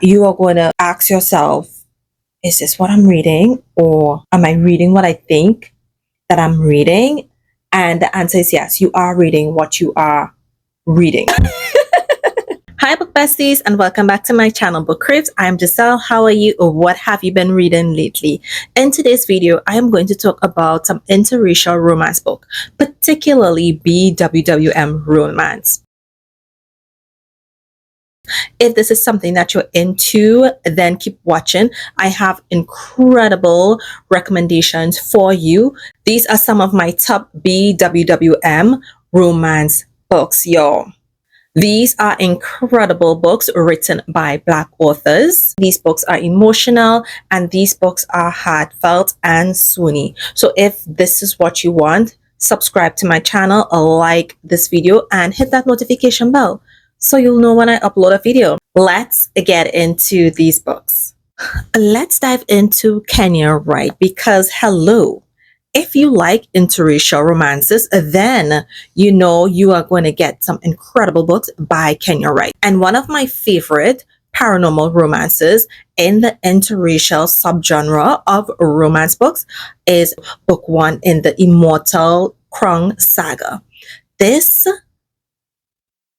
you are going to ask yourself, is this what I'm reading? Or am I reading what I think that I'm reading? And the answer is yes, you are reading what you are reading. Hi book besties, and welcome back to my channel Book Cribs. I'm Giselle. How are you, or what have you been reading lately? In today's video, I am going to talk about some interracial romance book, particularly BWWM romance. If this is something that you're into, then keep watching. I have incredible recommendations for you. These are some of my top BWWM romance books, y'all. These are incredible books written by Black authors. These books are emotional and these books are heartfelt and swoony. So if this is what you want, subscribe to my channel, like this video, and hit that notification bell so you'll know when I upload a video. Let's get into these books. Let's dive into Kenya Wright, because hello. If you like interracial romances, then you know you are going to get some incredible books by Kenya Wright. And one of my favorite paranormal romances in the interracial subgenre of romance books is book 1 in the Immortal Saga. This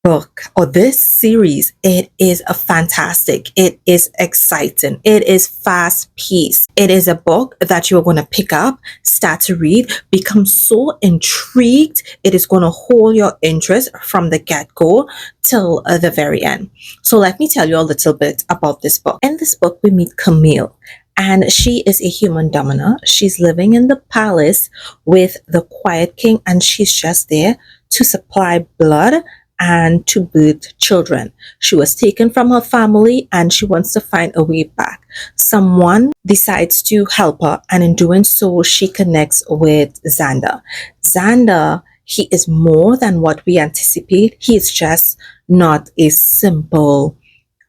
book, or this series, it is a fantastic, it is exciting, it is fast-paced. It is a book that you're going to pick up, start to read, become so intrigued. It is going to hold your interest from the get-go till the very end. So let me tell you a little bit about this book. In this book, we meet Camille, and she is a human domina. She's living in the palace with the Quiet King, and she's just there to supply blood and to birth children. She was taken from her family and she wants to find a way back. Someone decides to help her, and in doing so, she connects with Xander. Xander, he is more than what we anticipate. He is just not a simple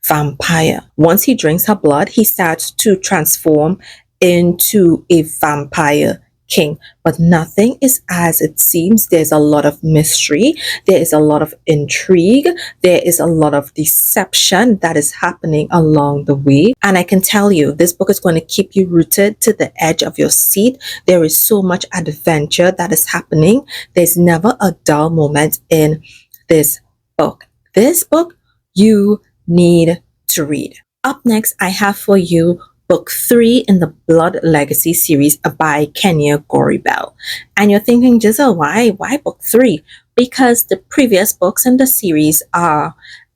vampire. Once he drinks her blood, he starts to transform into a vampire king, but nothing is as it seems. There's a lot of mystery, there is a lot of intrigue, there is a lot of deception that is happening along the way, and I can tell you this book is going to keep you rooted to the edge of your seat. There is so much adventure that is happening. There's never a dull moment in this book. This book you need to read. Up next, I have for you book 3 in the Blood Legacy series by Kenya Goribel. And you're thinking, Giselle, why book 3? Because the previous books in the series are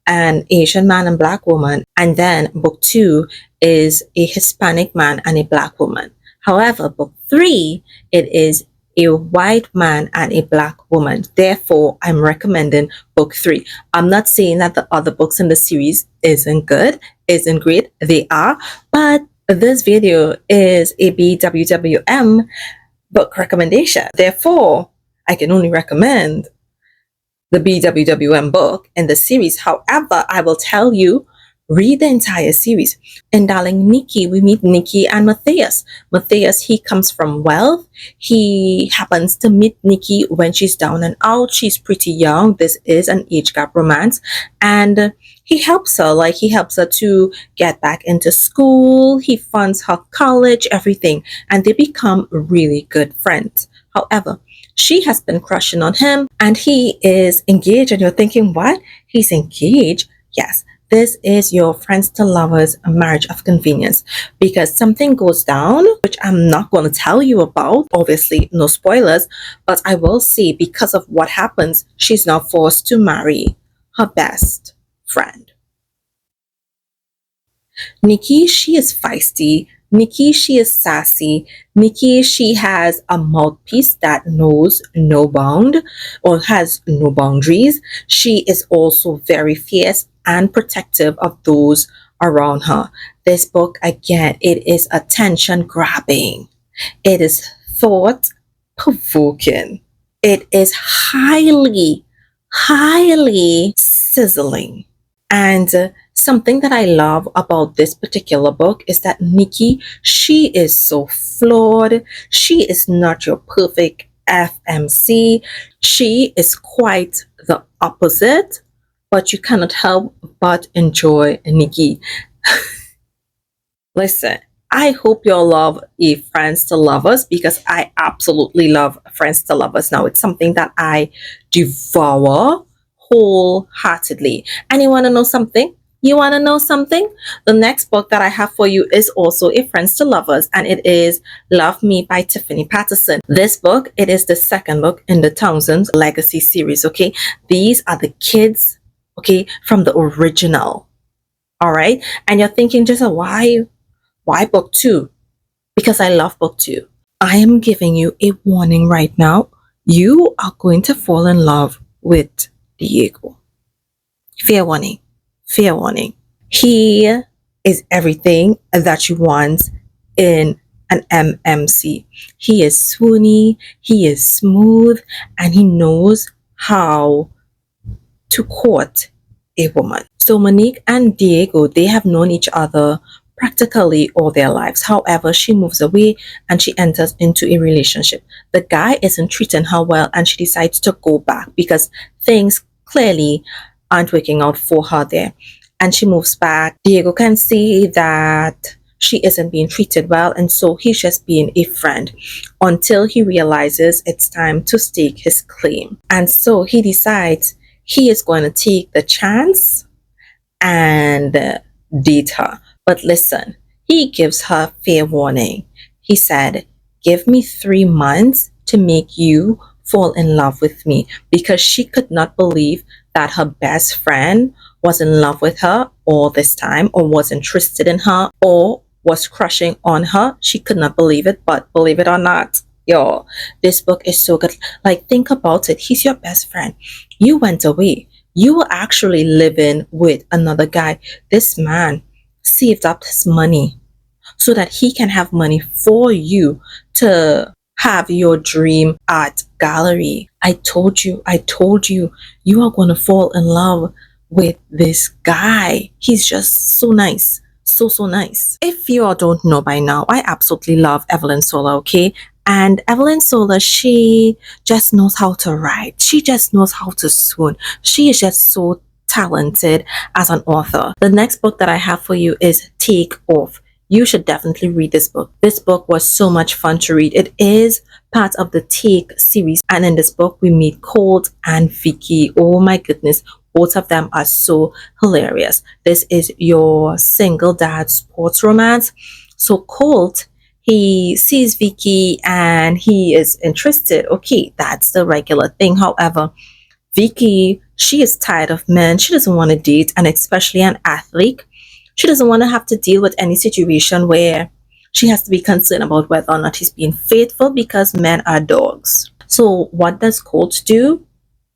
an Asian man and Black woman, and then book 2 is a Hispanic man and a Black woman. However, book 3, it is a white man and a Black woman. Therefore, I'm recommending book 3. I'm not saying that the other books in the series isn't good, isn't great. They are, but this video is a BWWM book recommendation. Therefore, I can only recommend the BWWM book in the series. However, I will tell you, read the entire series. In Darling Nikki, we meet Nikki and Matthias. Matthias, he comes from wealth. He happens to meet Nikki when she's down and out. She's pretty young. This is an age gap romance. And he helps her, he helps her to get back into school. He funds her college, everything. And they become really good friends. However, she has been crushing on him and he is engaged. And you're thinking, what? He's engaged? Yes. This is your friends to lovers marriage of convenience, because something goes down, which I'm not going to tell you about. Obviously, no spoilers, but I will say because of what happens, she's now forced to marry her best friend. Nikki, she is feisty. Nikki, she is sassy. Nikki, she has a mouthpiece that knows no bound or has no boundaries. She is also very fierce and protective of those around her. This book, again, it is attention grabbing. It is thought provoking. It is highly sizzling. And something that I love about this particular book is that Nikki, she is so flawed. She is not your perfect FMC. She is quite the opposite, but you cannot help but enjoy Nikki. Listen, I hope you'll love a Friends to Lovers because I absolutely love Friends to Lovers now. It's something that I devour wholeheartedly. And you want to know something? You want to know something? The next book that I have for you is also a Friends to Lovers, and it is Love Me by Tiffany Patterson. This book, it is the second book in the Townsend Legacy series, okay? These are the kids, okay, from the original. All right. And you're thinking, just why book two? Because I love book two. I am giving you a warning right now. You are going to fall in love with Diego. Fair warning. Fair warning. He is everything that you want in an MMC. He is swoony, he is smooth, and he knows how to court a woman. So Monique and Diego, they have known each other practically all their lives. However, she moves away and she enters into a relationship. The guy isn't treating her well and she decides to go back because things clearly aren't working out for her there. And she moves back. Diego can see that she isn't being treated well, and so he's just being a friend until he realizes it's time to stake his claim. And so he decides he is going to take the chance and date her. But listen, he gives her fair warning. He said, give me 3 months to make you fall in love with me, because she could not believe that her best friend was in love with her all this time, or was interested in her, or was crushing on her. She could not believe it, but believe it or not, yo, this book is so good. Like, think about it. He's your best friend. You went away. You were actually living with another guy. This man saved up his money so that he can have money for you to have your dream art gallery. I told you, you are going to fall in love with this guy. He's just so nice. So nice. If you all don't know by now, I absolutely love Evelyn Sola, okay? And Evelyn Sola, she just knows how to write. She just knows how to swoon. She is just so talented as an author. The next book that I have for you is Take Off. You should definitely read this book. This book was so much fun to read. It is part of the Take series. And in this book, we meet Colt and Vicky. Oh my goodness. Both of them are so hilarious. This is your single dad sports romance. So Colt, he sees Vicky and he is interested. Okay, that's the regular thing. However, Vicky, she is tired of men. She doesn't want to date, and especially an athlete. She doesn't want to have to deal with any situation where she has to be concerned about whether or not he's being faithful, because men are dogs. So what does Colt do?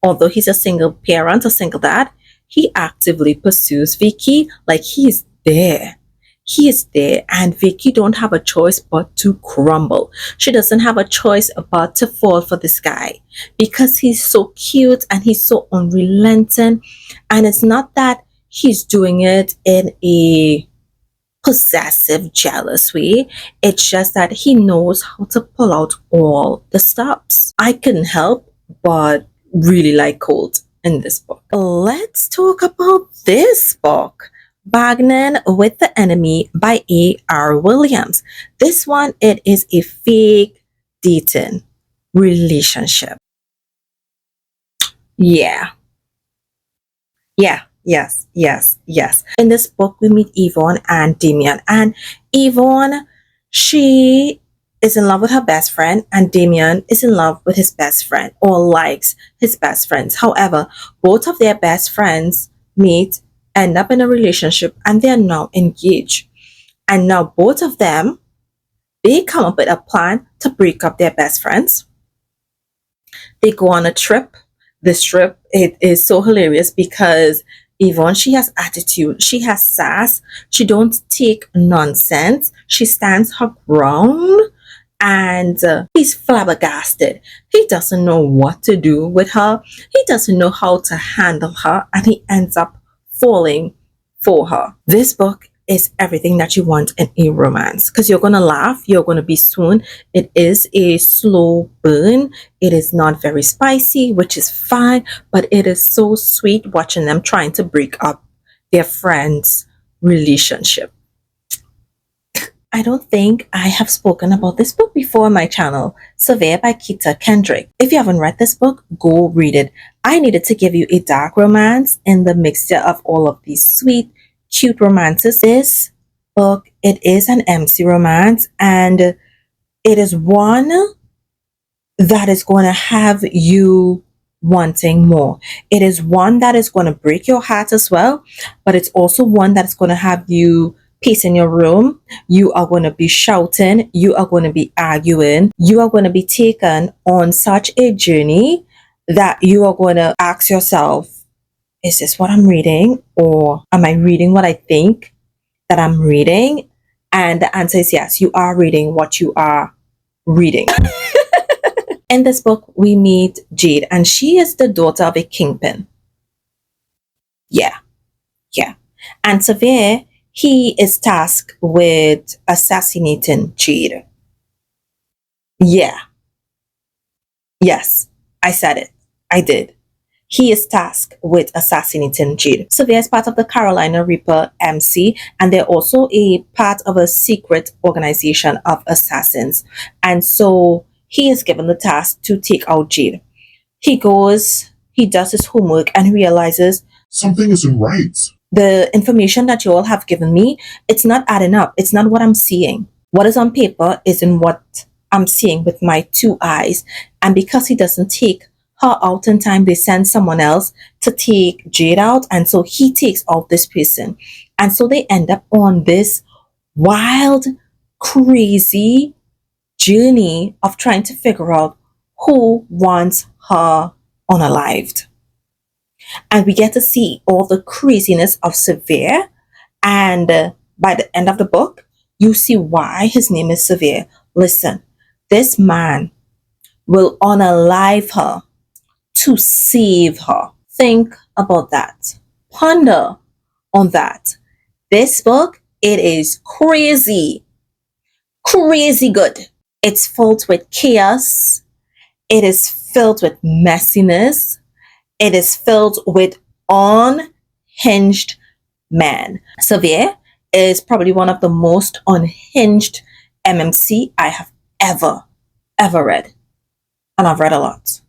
Although he's a single parent, a single dad, he actively pursues Vicky. Like, he is there. He is there, and Vicky don't have a choice but to crumble. She doesn't have a choice but to fall for this guy because he's so cute and he's so unrelenting. And it's not that he's doing it in a possessive, jealous way. It's just that he knows how to pull out all the stops. I couldn't help but really like Colt in this book. Let's talk about this book, Bargaining with the Enemy by A.R. Williams. This one, it is a fake dating relationship. Yeah. Yes. In this book, we meet Yvonne and Damien. And Yvonne, she is in love with her best friend, and Damien is in love with his best friend, or likes his best friends. However, both of their best friends meet, end up in a relationship, and they are now engaged. And now both of them, they come up with a plan to break up their best friends. They go on a trip. This trip, it is so hilarious because Yvonne, she has attitude, she has sass, she don't take nonsense, she stands her ground, and he's flabbergasted. He doesn't know what to do with her. He doesn't know how to handle her, and he ends up falling for her. This book is everything that you want in a romance, because you're going to laugh, you're going to be swoon. It is a slow burn. It is not very spicy, which is fine, but it is so sweet watching them trying to break up their friends' relationship. I don't think I have spoken about this book before on my channel, Surveyor by Keta Kendric. If you haven't read this book, go read it. I needed to give you a dark romance in the mixture of all of these sweet, cute romances. This book, it is an MC romance, and it is one that is going to have you wanting more. It is one that is going to break your heart as well, but it's also one that is going to have you peace in your room. You are going to be shouting, you are going to be arguing, you are going to be taken on such a journey that you are going to ask yourself, is this what I'm reading, or am I reading what I think that I'm reading? And the answer is yes, you are reading what you are reading. In this book, we meet Jade, and she is the daughter of a kingpin. Yeah. And Severe, he is tasked with assassinating Jade. Yeah. Yes, I said it. I did. He is tasked with assassinating Jade. Severe is part of the Carolina Reaper MC, and they're also a part of a secret organization of assassins. And so he is given the task to take out Jade. He goes, he does his homework, and realizes something isn't right. The information that you all have given me, it's not adding up. It's not what I'm seeing. What is on paper isn't what I'm seeing with my two eyes. And because he doesn't take her out in time, they send someone else to take Jade out. And so he takes out this person. And so they end up on this wild, crazy journey of trying to figure out who wants her unalived. And we get to see all the craziness of Severe. And by the end of the book, you see why his name is Severe. Listen, this man will unalive her to save her. Think about that. Ponder on that. This book, it is crazy. Crazy good. It's filled with chaos. It is filled with messiness. It is filled with unhinged men. Severe is probably one of the most unhinged MMC I have ever read. And I've read a lot.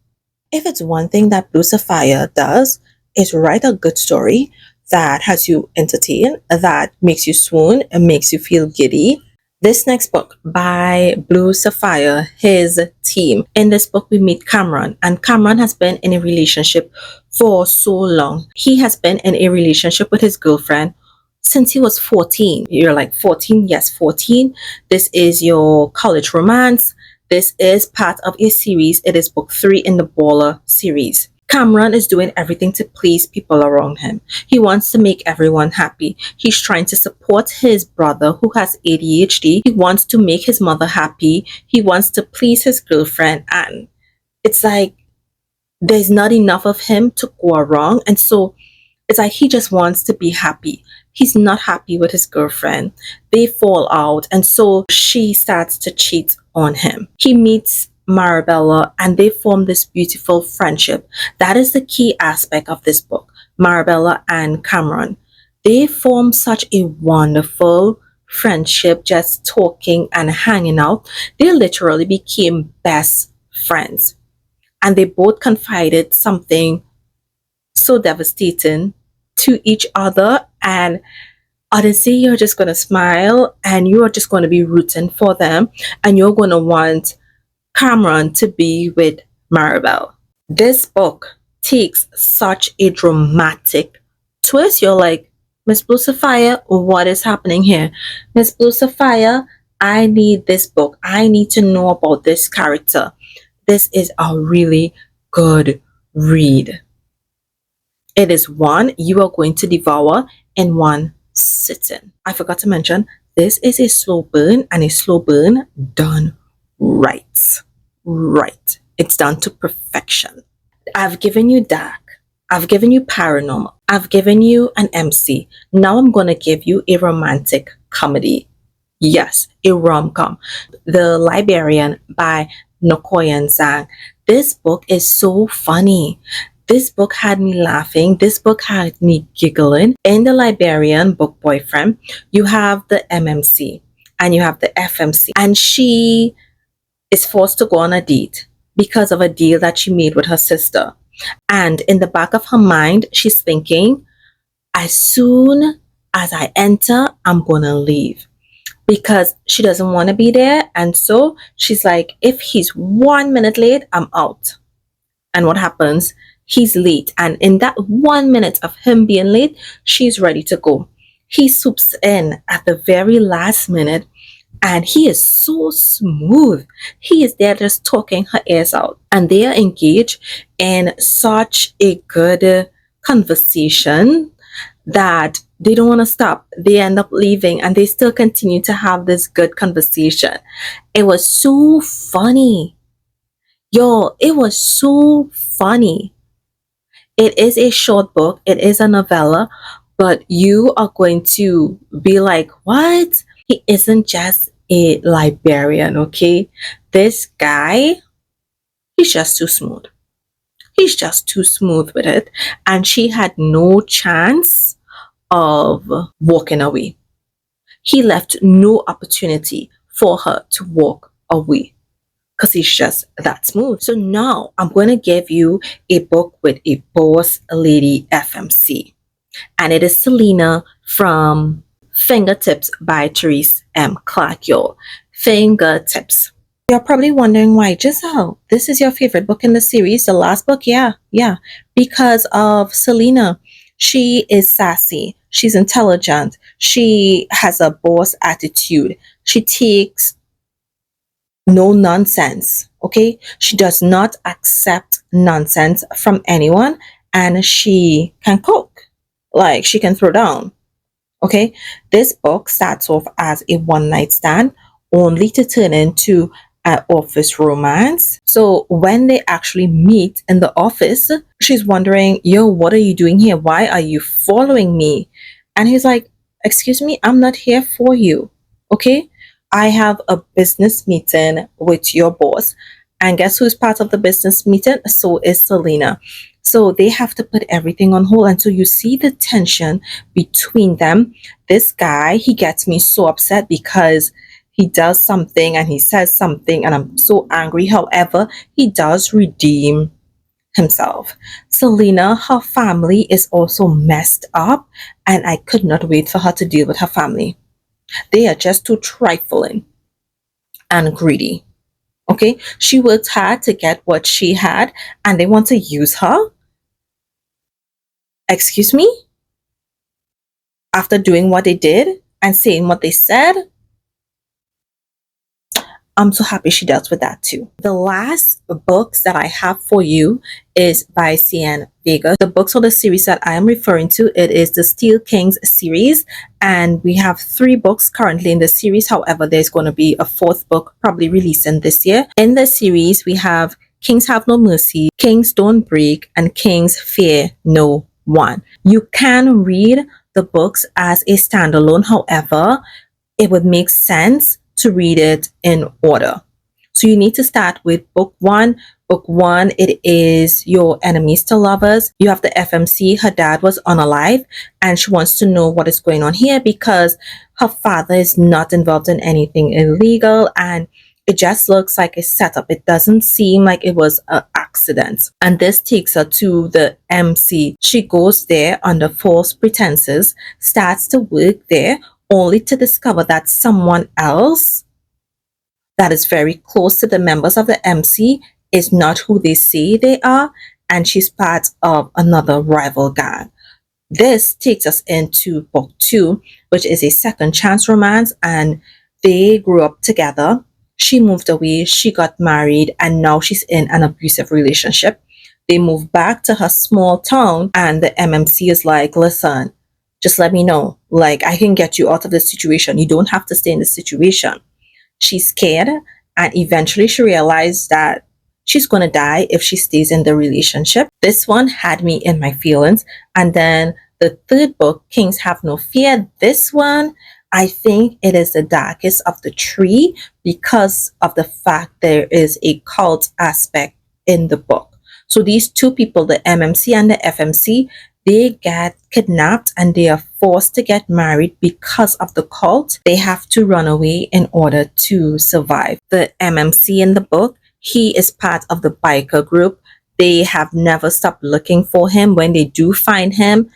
If it's one thing that Blue Sapphire does, is write a good story that has you entertained, that makes you swoon and makes you feel giddy. This next book by Blue Sapphire, his team. In this book, we meet Cameron, and Cameron has been in a relationship for so long. He has been in a relationship with his girlfriend since he was 14. You're like, 14? Yes, 14. This is your college romance. This is part of a series. It is book 3 in the Baller series. Cameron is doing everything to please people around him. He wants to make everyone happy. He's trying to support his brother who has ADHD. He wants to make his mother happy. He wants to please his girlfriend. And it's like there's not enough of him to go wrong. And so it's like he just wants to be happy. He's not happy with his girlfriend. They fall out. And so she starts to cheat on him. He meets Marabella, and they form this beautiful friendship. That is the key aspect of this book. Marabella and Cameron, they form such a wonderful friendship, just talking and hanging out. They literally became best friends, and they both confided something so devastating to each other, and honestly, you're just going to smile and you are just going to be rooting for them, and you're going to want Cameron to be with Maribel. This book takes such a dramatic twist. You're like, Miss Blue Sapphire, what is happening here? Miss Blue Sapphire, I need this book. I need to know about this character. This is a really good read. It is one you are going to devour in one sitting. I forgot to mention, this is a slow burn, and a slow burn done right. It's done to perfection. I've given you dark. I've given you paranormal. I've given you an MC. Now I'm going to give you a romantic comedy. Yes, a rom-com. The Librarian by Nokoyan Zhang. This book is so funny. This book had me laughing. This book had me giggling. In the Librarian book Boyfriend, you have the MMC and you have the FMC, and she is forced to go on a date because of a deal that she made with her sister. And in the back of her mind, she's thinking, as soon as I enter, I'm gonna leave, because she doesn't want to be there. And so she's like, if he's 1 minute late, I'm out. And what happens? He's late. And in that 1 minute of him being late, she's ready to go. He swoops in at the very last minute, and he is so smooth. He is there just talking her ears out. And they are engaged in such a good conversation that they don't want to stop. They end up leaving and they still continue to have this good conversation. It was so funny. Yo, it was so funny. It is a short book. It is a novella, but you are going to be like, what? He isn't just a librarian, okay? This guy, he's just too smooth. He's just too smooth with it. And she had no chance of walking away. He left no opportunity for her to walk away because he's just that smooth. So now I'm going to give you a book with a boss lady FMC. And it is Selena from Fingertips by Therese M. Clark, y'all. Fingertips. You're probably wondering why, Giselle, this is your favorite book in the series, the last book? Yeah. Because of Selena. She is sassy. She's intelligent. She has a boss attitude. She takes no nonsense, okay? She does not accept nonsense from anyone, and she can cook. Like, she can throw down, okay? This book starts off as a one-night stand, only to turn into an office romance. So when they actually meet in the office, she's wondering, yo, what are you doing here? Why are you following me? And he's like, excuse me, I'm not here for you, okay? I have a business meeting with your boss. And guess who's part of the business meeting? So is Selena. So they have to put everything on hold. And so you see the tension between them. This guy, he gets me so upset because he does something and he says something and I'm so angry. However, he does redeem himself. Selena, her family is also messed up, and I could not wait for her to deal with her family. They are just too trifling and greedy. Okay, she worked hard to get what she had, and they want to use her. Excuse me? After doing what they did and saying what they said, I'm so happy she dealt with that too. The last books that I have for you is by Cien Vega. The books or the series that I am referring to, it is the Steel Kings series, and we have 3 books currently in the series. However, there's going to be a 4th book probably releasing this year. In the series, we have Kings Have No Mercy, Kings Don't Break, and Kings Fear No One. You can read the books as a standalone. However, it would make sense to read it in order. So you need to start with book 1. Book 1, it is Your Enemies to Lovers. You have the FMC. Her dad was unalive and she wants to know what is going on here because her father is not involved in anything illegal, and it just looks like a setup. It doesn't seem like it was an accident. And this takes her to the MC. She goes there under false pretenses, starts to work there, only to discover that someone else that is very close to the members of the MC is not who they say they are, and she's part of another rival gang. This takes us into book 2, which is a second chance romance, and they grew up together. She moved away, she got married, and now she's in an abusive relationship. They move back to her small town, and the MMC is like, listen, just let me know. Like, I can get you out of this situation. You don't have to stay in this situation. She's scared, and eventually she realized that she's going to die if she stays in the relationship. This one had me in my feelings. And then the 3rd book, Kings Have No Fear. This one, I think it is the darkest of the 3 because of the fact there is a cult aspect in the book. So these two people, the MMC and the FMC, they get kidnapped and they are forced to get married because of the cult. They have to run away in order to survive. The MMC in the book, he is part of the biker group. They have never stopped looking for him. When they do find him,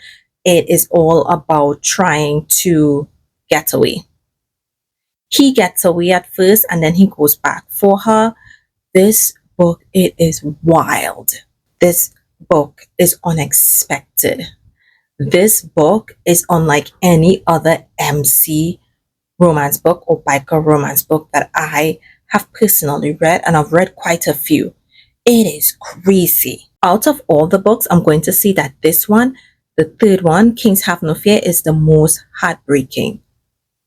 it is all about trying to get away. He gets away at first and then he goes back for her. This book, it is wild. This book is unexpected. This book is unlike any other MC romance book or biker romance book that I have personally read, and I've read quite a few. It is crazy. Out of all the books, I'm going to say that this one, the third one, Kings Have No Fear, is the most heartbreaking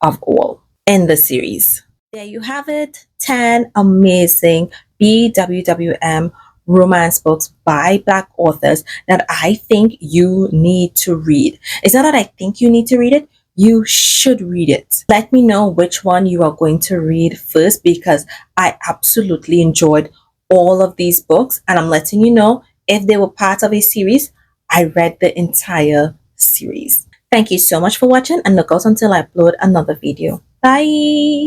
of all in the series. There you have it, 10 amazing BWWM romance books by Black authors that I think you need to read. It's not that I think you need to read it, you should read it. Let me know which one you are going to read first, because I absolutely enjoyed all of these books, and I'm letting you know if they were part of a series, I read the entire series. Thank you so much for watching, and look out until I upload another video. Bye!